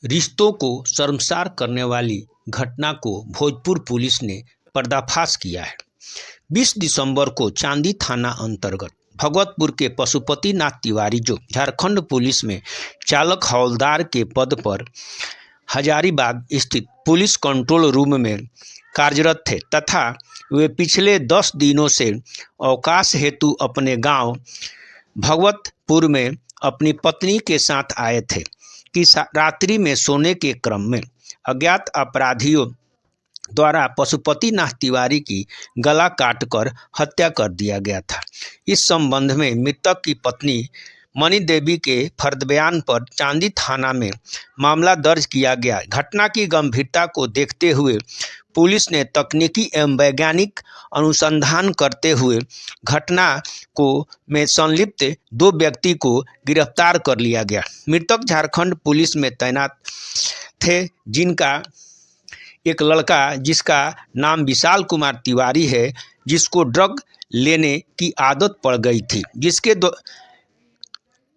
रिश्तों को शर्मसार करने वाली घटना को भोजपुर पुलिस ने पर्दाफाश किया है। 20 दिसंबर को चांदी थाना अंतर्गत भगवतपुर के पशुपति नाथ तिवारी, जो झारखंड पुलिस में चालक हवलदार के पद पर हजारीबाग स्थित पुलिस कंट्रोल रूम में कार्यरत थे तथा वे पिछले 10 दिनों से अवकाश हेतु अपने गांव भगवतपुर में अपनी पत्नी के साथ आए थे कि रात्रि में सोने के क्रम में अज्ञात अपराधियों द्वारा पशुपति नाथ तिवारी की गला काटकर हत्या कर दिया गया था। इस संबंध में मृतक की पत्नी मणि देवी के फर्द बयान पर चांदी थाना में मामला दर्ज किया गया। घटना की गंभीरता को देखते हुए पुलिस ने तकनीकी एवं वैज्ञानिक अनुसंधान करते हुए घटना को में संलिप्त 2 व्यक्ति को गिरफ्तार कर लिया गया। मृतक झारखंड पुलिस में तैनात थे, जिनका एक लड़का जिसका नाम विशाल कुमार तिवारी है, जिसको ड्रग लेने की आदत पड़ गई थी, जिसके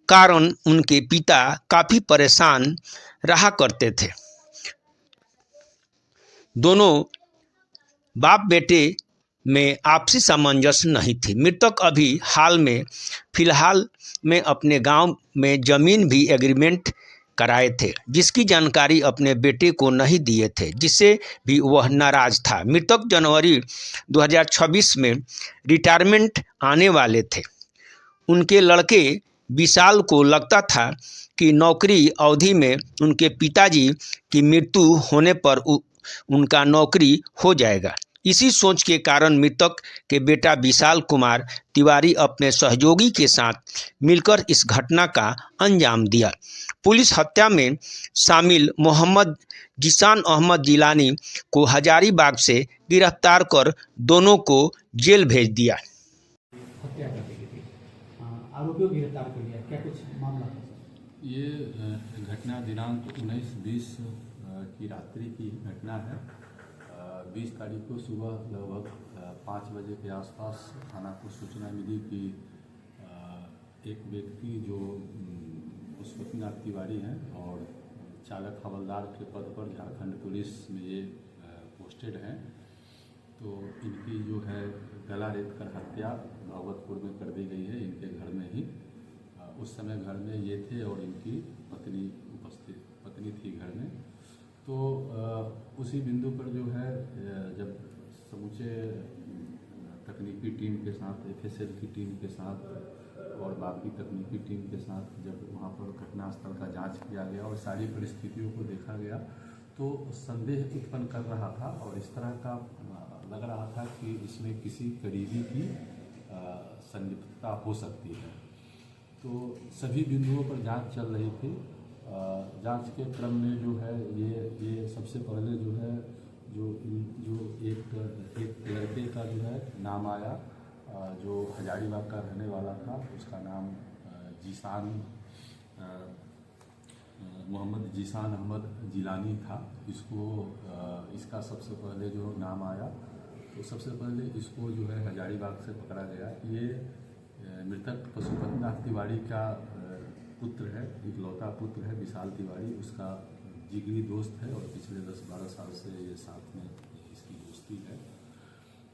कारण उनके पिता काफ़ी परेशान रहा करते थे। दोनों बाप बेटे में आपसी सामंजस्य नहीं थी। मृतक अभी फिलहाल में अपने गांव में जमीन भी एग्रीमेंट कराए थे, जिसकी जानकारी अपने बेटे को नहीं दिए थे, जिससे भी वह नाराज था। मृतक जनवरी 2026 में रिटायरमेंट आने वाले थे। उनके लड़के विशाल को लगता था कि नौकरी अवधि में उनके पिताजी की मृत्यु होने पर उनका नौकरी हो जाएगा। इसी सोच के कारण मृतक के बेटा विशाल कुमार तिवारी अपने सहयोगी के साथ मिलकर इस घटना का अंजाम दिया। पुलिस हत्या में शामिल मोहम्मद जीशान अहमद जिलानी को हजारीबाग से गिरफ्तार कर दोनों को जेल भेज दिया। हत्या कर दी गई, आरोपियों को गिरफ्तार कर लिया, क्या कुछ मामला है? ये घटना दिनांक 19-20 की रात्रि की घटना है। 20 तारीख को सुबह लगभग 5 बजे के आसपास थाना को सूचना मिली कि एक व्यक्ति जो पशुपति नाथ तिवारी हैं और चालक हवलदार के पद पर झारखंड पुलिस में ये पोस्टेड हैं, तो इनकी जो है गला रेत कर हत्या भगवतपुर में कर दी गई है, इनके घर में ही। उस समय घर में ये थे और इनकी पत्नी थी घर में। तो उसी बिंदु पर जो है जब समूचे तकनीकी टीम के साथ, FSL की टीम के साथ और बाकी तकनीकी टीम के साथ जब वहाँ पर घटनास्थल का जांच किया गया और सारी परिस्थितियों को देखा गया, तो संदेह उत्पन्न कर रहा था और इस तरह का लग रहा था कि इसमें किसी करीबी की संलिप्तता हो सकती है। तो सभी बिंदुओं पर जांच चल रही थी। जांच के क्रम में जो है ये सबसे पहले जो है जो एक लड़के का जो है नाम आया, जो हजारीबाग का रहने वाला था, उसका नाम मोहम्मद जीशान अहमद जिलानी था। इसका सबसे पहले जो नाम आया, तो सबसे पहले इसको जो है हजारीबाग से पकड़ा गया। ये मृतक पशुपति नाथ तिवारी का पुत्र है, इकलौता पुत्र है विशाल तिवारी, उसका जिगरी दोस्त है और पिछले 10-12 साल से ये साथ में इसकी दोस्ती है।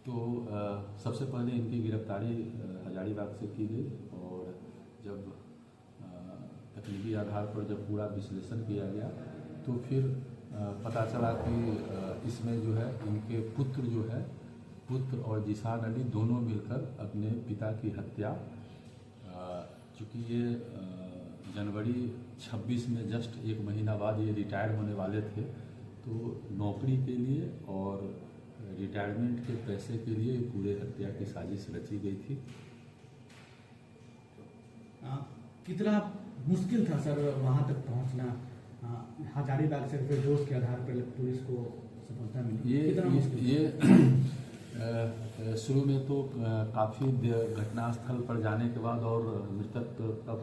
तो सबसे पहले इनकी गिरफ्तारी हजारीबाग से की गई और जब तकनीकी आधार पर जब पूरा विश्लेषण किया गया, तो फिर पता चला कि इसमें जो है इनके पुत्र और जीशान अली दोनों मिलकर अपने पिता की हत्या, चूँकि ये जनवरी 26 में जस्ट 1 महीना बाद ये रिटायर होने वाले थे, तो नौकरी के लिए और रिटायरमेंट के पैसे के लिए पूरे हत्या की साजिश रची गई थी। कितना मुश्किल था सर वहाँ तक पहुँचना? हजारीबाग से निर्दोष के आधार पर पुलिस को सफलता मिली। ये शुरू में तो काफ़ी घटनास्थल पर जाने के बाद और मृतक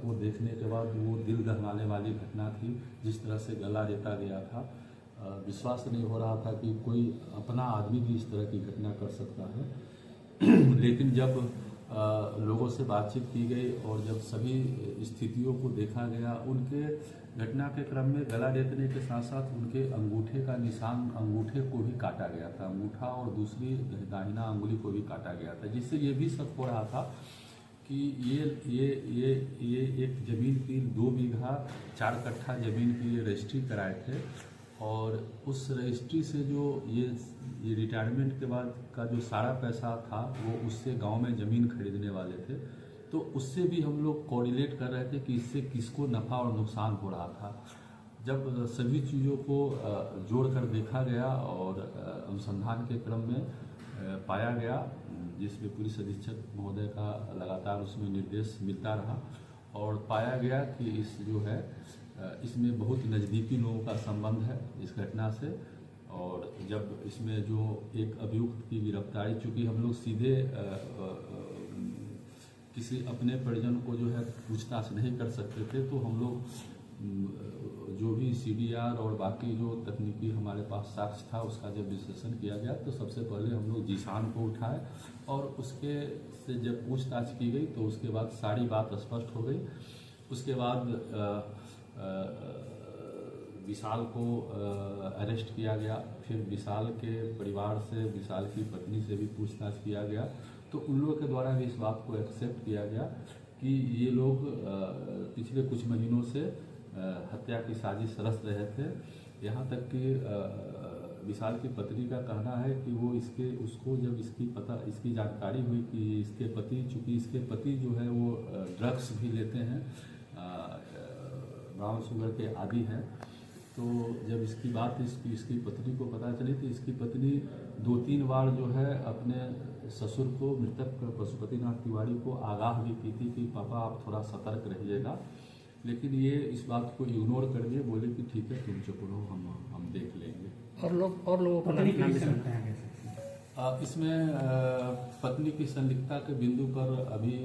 को देखने के बाद वो दिल दहलाने वाली घटना थी। जिस तरह से गला रेता गया था, विश्वास नहीं हो रहा था कि कोई अपना आदमी भी इस तरह की घटना कर सकता है। लेकिन जब लोगों से बातचीत की गई और जब सभी स्थितियों को देखा गया, उनके घटना के क्रम में गला रेतने के साथ साथ उनके अंगूठे का निशान, अंगूठे को भी काटा गया था, अंगूठा और दूसरी दाहिना अंगुली को भी काटा गया था, जिससे ये भी शक हो रहा था कि ये एक जमीन की 2 बीघा 4 कट्ठा जमीन की ये रजिस्ट्री कराए थे और उस रजिस्ट्री से जो ये रिटायरमेंट के बाद का जो सारा पैसा था वो उससे गांव में ज़मीन खरीदने वाले थे। तो उससे भी हम लोग कोऑर्डिनेट कर रहे थे कि इससे किसको नफ़ा और नुकसान हो रहा था। जब सभी चीज़ों को जोड़कर देखा गया और अनुसंधान के क्रम में पाया गया, जिसमें पुलिस अधीक्षक महोदय का लगातार उसमें निर्देश मिलता रहा और पाया गया कि इस जो है इसमें बहुत नज़दीकी लोगों का संबंध है इस घटना से। और जब इसमें जो एक अभियुक्त की गिरफ्तारी, चूँकि हम लोग सीधे किसी अपने परिजन को जो है पूछताछ नहीं कर सकते थे, तो हम लोग जो भी CDR और बाकी जो तकनीकी हमारे पास साक्ष्य था उसका जब विश्लेषण किया गया तो सबसे पहले हम लोग जीशान को उठाए और उसके से जब पूछताछ की गई तो उसके बाद सारी बात स्पष्ट हो गई। उसके बाद विशाल को अरेस्ट किया गया, फिर विशाल के परिवार से, विशाल की पत्नी से भी पूछताछ किया गया, तो उन लोगों के द्वारा भी इस बात को एक्सेप्ट किया गया कि ये लोग पिछले कुछ महीनों से हत्या की साजिश रच रहे थे। यहाँ तक कि विशाल की पत्नी का कहना है कि वो उसको जब इसकी जानकारी हुई कि इसके पति, चूँकि इसके पति जो है वो ड्रग्स भी लेते हैं, ब्राउन शुगर के आदी हैं, तो जब इसकी बात इसकी पत्नी को पता चली तो इसकी पत्नी 2-3 बार जो है अपने ससुर को, मृतक पशुपतिनाथ तिवारी को आगाह भी की थी कि पापा आप थोड़ा सतर्क रहिएगा, लेकिन ये इस बात को इग्नोर कर दिए, बोले कि ठीक है तुम चुप रहो, हम देख लेंगे। और लोगों को इसमें पत्नी की संलिप्तता के बिंदु पर अभी